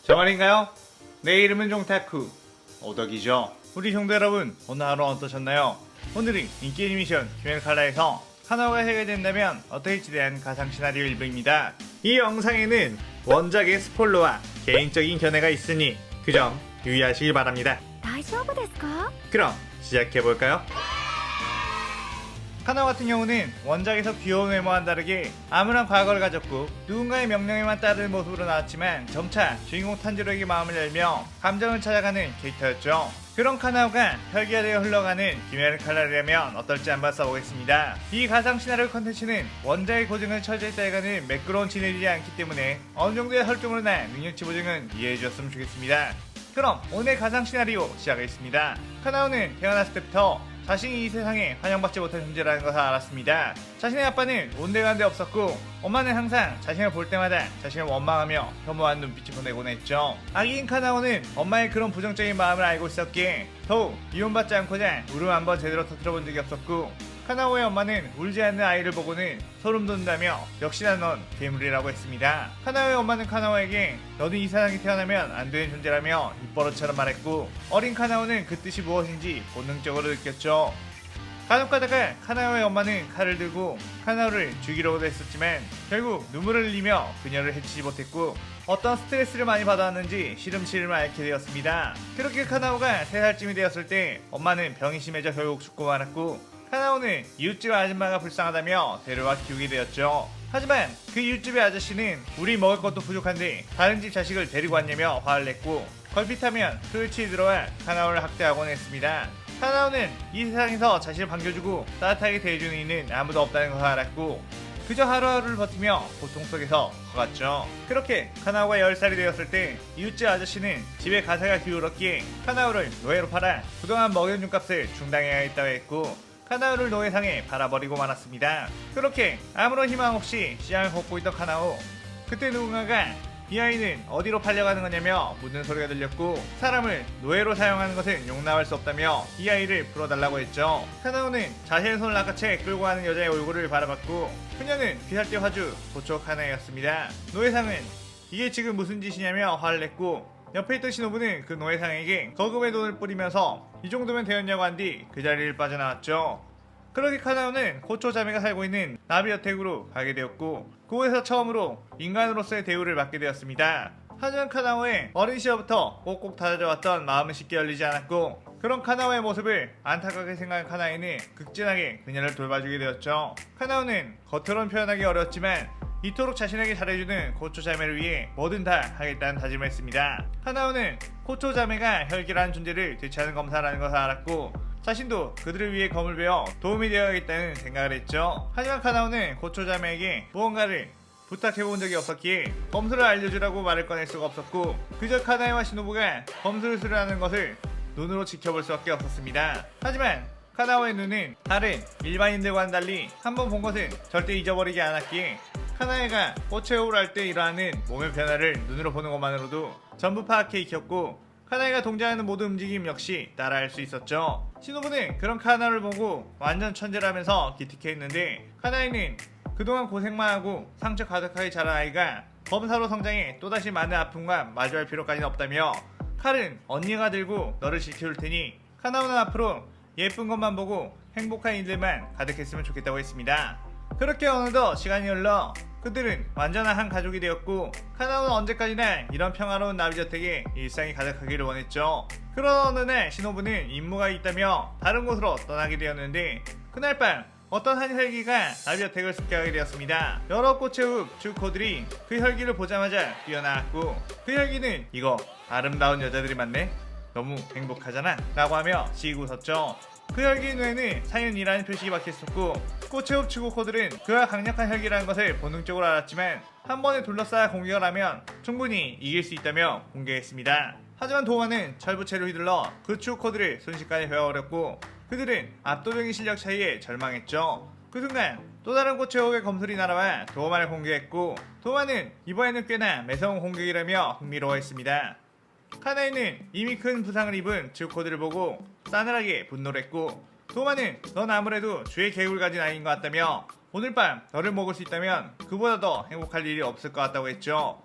정말인가요? 내 이름은 종타쿠 오덕이죠. 우리 형제 여러분, 오늘 하루 어떠셨나요? 오늘은 인기 애니메이션 키메라 칼라에서 카나오가 해결된다면 어떨지에 대한 가상 시나리오 일부입니다. 이 영상에는 원작의 스포일러와 개인적인 견해가 있으니 그 점 유의하시길 바랍니다. 大丈夫ですか? 그럼 시작해볼까요? 카나오 같은 경우는 원작에서 귀여운 외모와는 다르게 암울한 과거를 가졌고 누군가의 명령에만 따르는 모습으로 나왔지만 점차 주인공 탄지로에게 마음을 열며 감정을 찾아가는 캐릭터였죠. 그런 카나오가 혈기화되어 흘러가는 키메라 칼날이라면 어떨지 한번 써보겠습니다. 이 가상 시나리오 컨텐츠는 원작의 고증을 철저히 따라가는 매끄러운 진행이지 않기 때문에 어느 정도의 설정으로 난 능력치 보증은 이해해 주셨으면 좋겠습니다. 그럼 오늘 가상 시나리오 시작하겠습니다. 카나오는 태어났을 때부터 자신이 이 세상에 환영받지 못한 존재라는 것을 알았습니다. 자신의 아빠는 온데간데 없었고 엄마는 항상 자신을 볼 때마다 자신을 원망하며 혐오한 눈빛을 보내곤 했죠. 아기인 카나오는 엄마의 그런 부정적인 마음을 알고 있었기에 더욱 이혼받지 않고자 울음 한번 제대로 터뜨려본 적이 없었고 카나오의 엄마는 울지 않는 아이를 보고는 소름 돋는다며 역시나 넌 괴물이라고 했습니다. 카나오의 엄마는 카나오에게 너는 이 세상에 태어나면 안 되는 존재라며 입버릇처럼 말했고 어린 카나오는 그 뜻이 무엇인지 본능적으로 느꼈죠. 간혹가다가 카나오의 엄마는 칼을 들고 카나오를 죽이려고도 했었지만 결국 눈물을 흘리며 그녀를 해치지 못했고 어떤 스트레스를 많이 받아왔는지 시름시름 앓게 되었습니다. 그렇게 카나오가 3살쯤이 되었을 때 엄마는 병이 심해져 결국 죽고 말았고 카나오는 이웃집 아줌마가 불쌍하다며 데려와 키우게 되었죠. 하지만 그 이웃집의 아저씨는 우리 먹을 것도 부족한데 다른 집 자식을 데리고 왔냐며 화를 냈고 걸핏하면 스위치에 들어와 카나오를 학대하곤 했습니다. 카나오는 이 세상에서 자신을 반겨주고 따뜻하게 대해주는 이는 아무도 없다는 것을 알았고 그저 하루하루를 버티며 고통 속에서 커갔죠. 그렇게 카나오가 10살이 되었을 때 이웃집 아저씨는 집에 가사가 기울었기에 카나오를 노예로 팔아 그동안 먹여준 값을 충당해야 했다고 했고 카나오를 노예상에 팔아버리고 말았습니다. 그렇게 아무런 희망 없이 시장을 걷고 있던 카나오, 그때 누군가가 이 아이는 어디로 팔려가는 거냐며 묻는 소리가 들렸고 사람을 노예로 사용하는 것은 용납할 수 없다며 이 아이를 풀어달라고 했죠. 카나오는 자신의 손을 낚아채 끌고 가는 여자의 얼굴을 바라봤고 그녀는 귀살대 화주 도초 카나였습니다. 노예상은 이게 지금 무슨 짓이냐며 화를 냈고 옆에 있던 신호부는 그 노예상에게 거금의 돈을 뿌리면서 이 정도면 되었냐고 한 뒤 그 자리를 빠져나왔죠. 그렇게 카나오는 고초 자매가 살고 있는 나비 여택으로 가게 되었고 그곳에서 처음으로 인간으로서의 대우를 받게 되었습니다. 하지만 카나오의 어린 시절부터 꼭꼭 닫아져왔던 마음은 쉽게 열리지 않았고 그런 카나오의 모습을 안타깝게 생각한 카나이는 극진하게 그녀를 돌봐주게 되었죠. 카나오는 겉으로는 표현하기 어려웠지만 이토록 자신에게 잘해주는 고초 자매를 위해 뭐든 다 하겠다는 다짐을 했습니다. 카나오는 고초 자매가 혈기라는 존재를 되찾는 검사라는 것을 알았고 자신도 그들을 위해 검을 배워 도움이 되어야겠다는 생각을 했죠. 하지만 카나오는 고초 자매에게 무언가를 부탁해본 적이 없었기에 검술을 알려주라고 말을 꺼낼 수가 없었고 그저 카나이와 시노부가 검술을 수련하는 것을 눈으로 지켜볼 수밖에 없었습니다. 하지만 카나오의 눈은 다른 일반인들과는 달리 한 번 본 것은 절대 잊어버리지 않았기에 카나이가 꽃의 호흡을 할 때 일어나는 몸의 변화를 눈으로 보는 것만으로도 전부 파악해 익혔고 카나이가 동작하는 모든 움직임 역시 따라할 수 있었죠. 시노부는 그런 카나이를 보고 완전 천재라면서 기특해했는데 카나이는 그동안 고생만 하고 상처 가득하게 자란 아이가 검사로 성장해 또다시 많은 아픔과 마주할 필요까지는 없다며 칼은 언니가 들고 너를 지켜줄 테니 카나오는 앞으로 예쁜 것만 보고 행복한 일들만 가득했으면 좋겠다고 했습니다. 그렇게 어느덧 시간이 흘러 그들은 완전한 한 가족이 되었고 카나오는 언제까지나 이런 평화로운 나비저택에 일상이 가득하기를 원했죠. 그런 어느 날 시노부는 임무가 있다며 다른 곳으로 떠나게 되었는데 그날 밤 어떤 한 혈기가 나비저택을 습격하게 되었습니다. 여러 꽃의 흙 주코들이 그 혈기를 보자마자 뛰어나왔고 그 혈기는 이거 아름다운 여자들이 많네? 너무 행복하잖아? 라고 하며 씩 웃었죠. 그 혈기 눈에는 사연이라는 표식이 박혀있었고 꽃의 흡 주고코들은 그가 강력한 혈기라는 것을 본능적으로 알았지만 한 번에 둘러싸야 공격을 하면 충분히 이길 수 있다며 공개했습니다. 하지만 도마는 철부채로 휘둘러 그 주고코들을 순식간에 베어버렸고 그들은 압도적인 실력 차이에 절망했죠. 그 순간 또 다른 꽃의 흡의 검술이 날아와 도마를 공격했고 도마는 이번에는 꽤나 매서운 공격이라며 흥미로워했습니다. 카나이는 이미 큰 부상을 입은 주코들을 보고 싸늘하게 분노를 했고 도마는 넌 아무래도 주의 계획을 가진 아이인 것 같다며 오늘 밤 너를 먹을 수 있다면 그보다 더 행복할 일이 없을 것 같다고 했죠.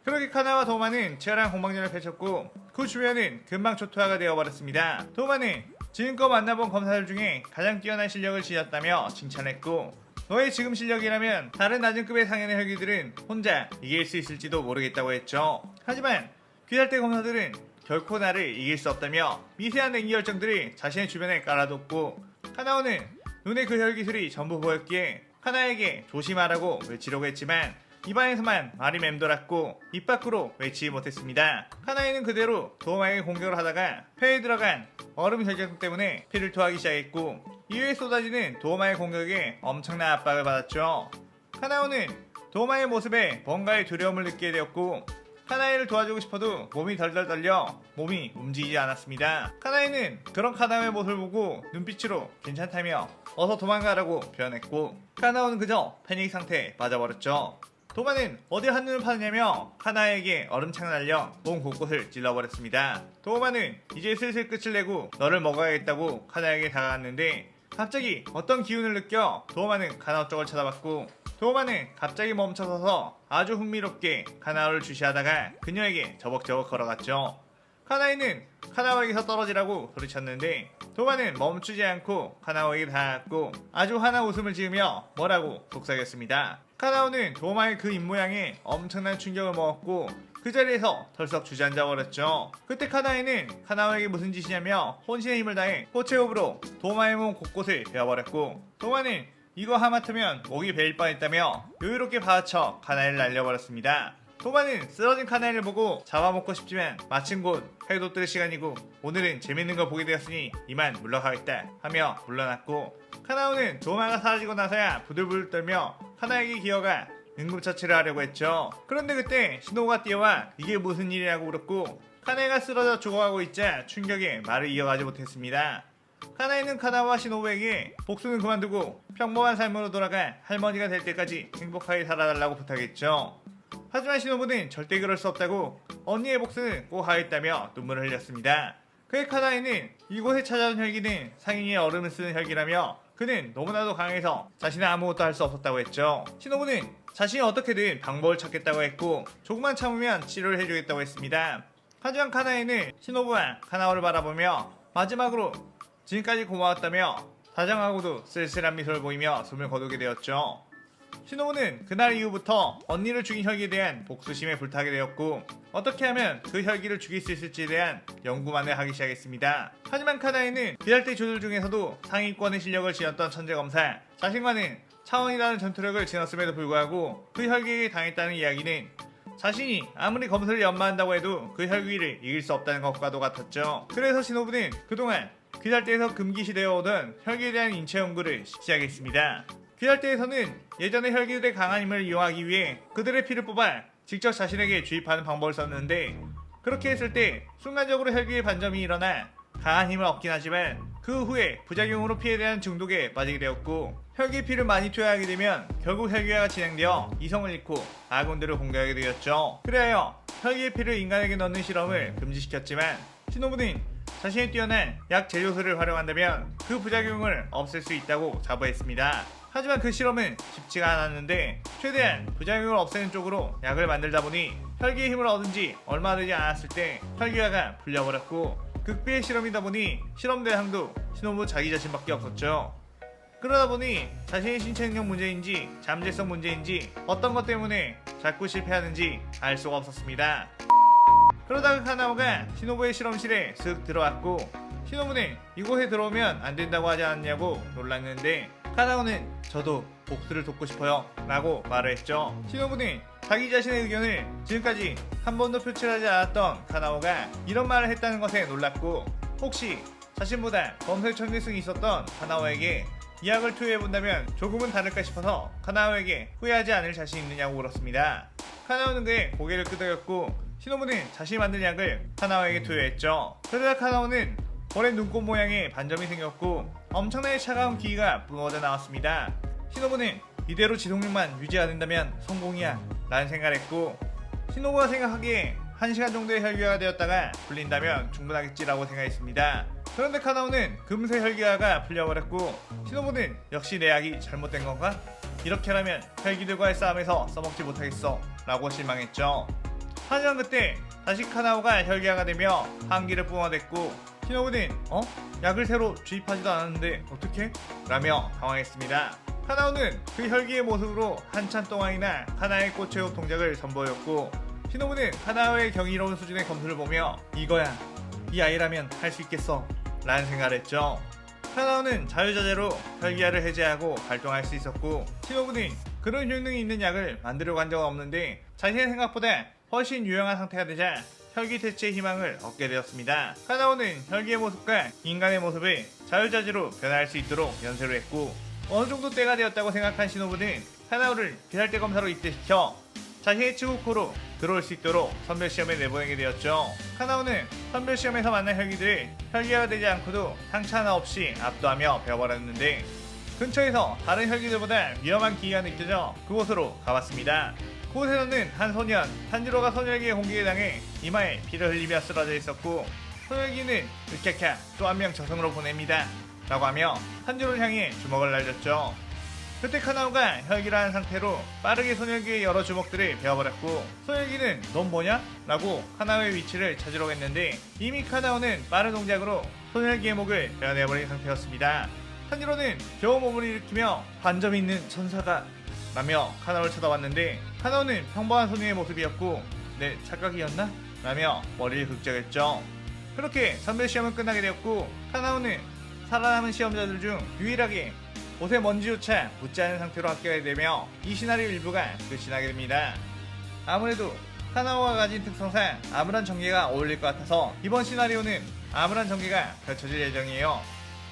그렇게 카나와 도마는 치열한 공방전을 펼쳤고 그 주변은 금방 초토화가 되어버렸습니다. 도마는 지금껏 만나본 검사들 중에 가장 뛰어난 실력을 지녔다며 칭찬했고 너의 지금 실력이라면 다른 낮은 급의 상현의 혈기들은 혼자 이길 수 있을지도 모르겠다고 했죠. 하지만 귀달대 검사들은 결코 나를 이길 수 없다며 미세한 냉기 열정들을 자신의 주변에 깔아뒀고 카나오는 눈에 그 혈기술이 전부 보였기에 카나에게 조심하라고 외치려고 했지만 입안에서만 말이 맴돌았고 입 밖으로 외치지 못했습니다. 카나이는 그대로 도마에게 공격을 하다가 폐에 들어간 얼음 혈액 때문에 피를 토하기 시작했고 이후에 쏟아지는 도마의 공격에 엄청난 압박을 받았죠. 카나오는 도마의 모습에 뭔가의 두려움을 느끼게 되었고 카나이를 도와주고 싶어도 몸이 덜덜 떨려 몸이 움직이지 않았습니다. 카나이는 그런 카나오의 모습을 보고 눈빛으로 괜찮다며 어서 도망가라고 표현했고 카나오는 그저 패닉 상태에 빠져버렸죠. 도마는 어디 한눈을 파느냐며 카나에게 얼음창을 날려 몸 곳곳을 찔러버렸습니다. 도마는 이제 슬슬 끝을 내고 너를 먹어야겠다고 카나에게 다가갔는데 갑자기 어떤 기운을 느껴 도마는 카나오 쪽을 쳐다봤고 도마는 갑자기 멈춰서서 아주 흥미롭게 카나오를 주시하다가 그녀에게 저벅저벅 걸어갔죠. 카나이는 카나오에게서 떨어지라고 소리쳤는데 도마는 멈추지 않고 카나오에게 다가갔고 아주 환한 웃음을 지으며 뭐라고 속삭였습니다. 카나오는 도마의 그 입모양에 엄청난 충격을 먹었고 그 자리에서 덜썩 주저앉아버렸죠. 그때 카나이는 카나오에게 무슨 짓이냐며 혼신의 힘을 다해 호체호흡으로 도마의 몸 곳곳을 베어버렸고 도마는 이거 하마터면 목이 베일 뻔했다며 여유롭게 받아쳐 카나이를 날려버렸습니다. 도마는 쓰러진 카나이를 보고 잡아먹고 싶지만 마침 곧 회도 뜰 시간이고 오늘은 재밌는 걸 보게 되었으니 이만 물러가겠다 하며 물러났고 카나오는 도마가 사라지고 나서야 부들부들 떨며 카나에게 기어가 응급처치를 하려고 했죠. 그런데 그때 신호가 뛰어와 이게 무슨 일이라고 물었고 카나이가 쓰러져 죽어가고 있자 충격에 말을 이어가지 못했습니다. 카나이는 카나와 시노부에게 복수는 그만두고 평범한 삶으로 돌아가 할머니가 될 때까지 행복하게 살아달라고 부탁했죠. 하지만 시노부는 절대 그럴 수 없다고 언니의 복수는 꼭 하겠다며 눈물을 흘렸습니다. 그의 카나이는 이곳에 찾아온 혈기는 상인의 얼음을 쓰는 혈기라며 그는 너무나도 강해서 자신은 아무것도 할 수 없었다고 했죠. 시노부는 자신이 어떻게든 방법을 찾겠다고 했고 조금만 참으면 치료를 해주겠다고 했습니다. 하지만 카나이는 시노부와 카나오를 바라보며 마지막으로 지금까지 고마웠다며 다정하고도 쓸쓸한 미소를 보이며 숨을 거두게 되었죠. 시노부는 그날 이후부터 언니를 죽인 혈기에 대한 복수심에 불타게 되었고 어떻게 하면 그 혈기를 죽일 수 있을지에 대한 연구만을 하기 시작했습니다. 하지만 카나이는 귀달대 조들 중에서도 상위권의 실력을 지녔던 천재검사 자신과는 차원이 다른 전투력을 지녔음에도 불구하고 그 혈기에 당했다는 이야기는 자신이 아무리 검사를 연마한다고 해도 그 혈기를 이길 수 없다는 것과도 같았죠. 그래서 시노부는 그동안 귀달대에서 금기시되어 오던 혈기에 대한 인체 연구를 시작했습니다. 귀달대에서는 예전의 혈기들의 강한 힘을 이용하기 위해 그들의 피를 뽑아 직접 자신에게 주입하는 방법을 썼는데 그렇게 했을 때 순간적으로 혈기의 반점이 일어나 강한 힘을 얻긴 하지만 그 후에 부작용으로 피에 대한 중독에 빠지게 되었고 혈기 피를 많이 투여하게 되면 결국 혈기화가 진행되어 이성을 잃고 아군들을 공격하게 되었죠. 그래야 혈기의 피를 인간에게 넣는 실험을 금지시켰지만 시노부는 자신의 뛰어난 약 제조술을 활용한다면 그 부작용을 없앨 수 있다고 자부했습니다. 하지만 그 실험은 쉽지가 않았는데 최대한 부작용을 없애는 쪽으로 약을 만들다 보니 혈기의 힘을 얻은 지 얼마 되지 않았을 때 혈기화가 풀려버렸고 극비의 실험이다 보니 실험 대상도 시노부 자기 자신밖에 없었죠. 그러다 보니 자신의 신체 능력 문제인지 잠재성 문제인지 어떤 것 때문에 자꾸 실패하는지 알 수가 없었습니다. 그러다가 카나오가 시노부의 실험실에 슥 들어왔고 시노부는 이곳에 들어오면 안 된다고 하지 않았냐고 놀랐는데 카나오는 저도 복수를 돕고 싶어요 라고 말을 했죠. 시노부는 자기 자신의 의견을 지금까지 한 번도 표출하지 않았던 카나오가 이런 말을 했다는 것에 놀랐고 혹시 자신보다 검색 천재성이 있었던 카나오에게 이 약을 투여해본다면 조금은 다를까 싶어서 카나오에게 후회하지 않을 자신 있느냐고 물었습니다. 카나오는 그의 고개를 끄덕였고 시노부는 자신이 만든 약을 카나오에게 투여했죠. 그러다 카나오는 볼의 눈곱 모양의 반점이 생겼고 엄청나게 차가운 기가 뿜어져 나왔습니다. 시노부는 이대로 지속력만 유지 않는다면 성공이야 라는 생각을 했고 시노부가 생각하기에 1시간 정도의 혈기화가 되었다가 풀린다면 충분하겠지라고 생각했습니다. 그런데 카나오는 금세 혈기화가 풀려버렸고 시노부는 역시 내 약이 잘못된 건가? 이렇게라면 혈기들과의 싸움에서 써먹지 못하겠어 라고 실망했죠. 하지만 그때 다시 카나오가 혈기화가 되며 한기를 뿜어댔고 시노부는 약을 새로 주입하지도 않았는데 어떻게? 라며 당황했습니다. 카나오는 그 혈기의 모습으로 한참 동안이나 카나의 꽃의 동작을 선보였고 시노부는 카나오의 경이로운 수준의 검수를 보며 이거야, 이 아이라면 할 수 있겠어 라는 생각을 했죠. 카나오는 자유자재로 혈기화를 해제하고 발동할 수 있었고 시노부는 그런 효능이 있는 약을 만들려고 한 적은 없는데 자신의 생각보다 훨씬 유용한 상태가 되자 혈기 대체의 희망을 얻게 되었습니다. 카나오는 혈기의 모습과 인간의 모습을 자유자재로 변화할 수 있도록 연쇄를 했고 어느 정도 때가 되었다고 생각한 시노부는 카나오를 비살대 검사로 입대시켜 자신의 치구코로 들어올 수 있도록 선별시험에 내보내게 되었죠. 카나오는 선별시험에서 만난 혈기들을 혈기화가 되지 않고도 상처 하나 없이 압도하며 배워버렸는데 근처에서 다른 혈기들보다 위험한 기회가 느껴져 그곳으로 가봤습니다. 그곳에서는 한 소년 탄지로가 소멸기의 공격에 당해 이마에 피를 흘리며 쓰러져 있었고 소멸기는 으캬캬 또 한 명 저승으로 보냅니다 라고 하며 탄지로를 향해 주먹을 날렸죠. 그때 카나오가 혈기를 한 상태로 빠르게 소멸기의 여러 주먹들을 베어버렸고 소멸기는 넌 뭐냐? 라고 카나오의 위치를 찾으려고 했는데 이미 카나오는 빠른 동작으로 소멸기의 목을 베어내버린 상태였습니다. 탄지로는 겨우 몸을 일으키며 반점 있는 천사가 라며 카나오를 쳐다봤는데 카나오는 평범한 소녀의 모습이었고 내 착각이었나? 라며 머리를 긁적였죠. 그렇게 선별시험은 끝나게 되었고 카나오는 살아남은 시험자들 중 유일하게 옷에 먼지조차 묻지 않은 상태로 합격하게 되며 이 시나리오 일부가 끝이 나게 됩니다. 아무래도 카나오가 가진 특성상 암울한 전개가 어울릴 것 같아서 이번 시나리오는 암울한 전개가 펼쳐질 예정이에요.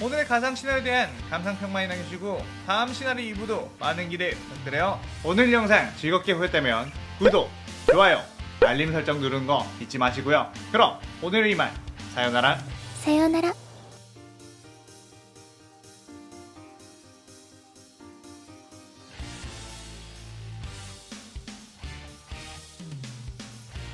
오늘의 가상 시나리오에 대한 감상평 많이 남겨주시고 다음 시나리오 2부도 많은 기대 부탁드려요. 오늘 영상 즐겁게 보셨다면 구독, 좋아요, 알림 설정 누르는 거 잊지 마시고요. 그럼 오늘은 이만 사요나라.さようなら。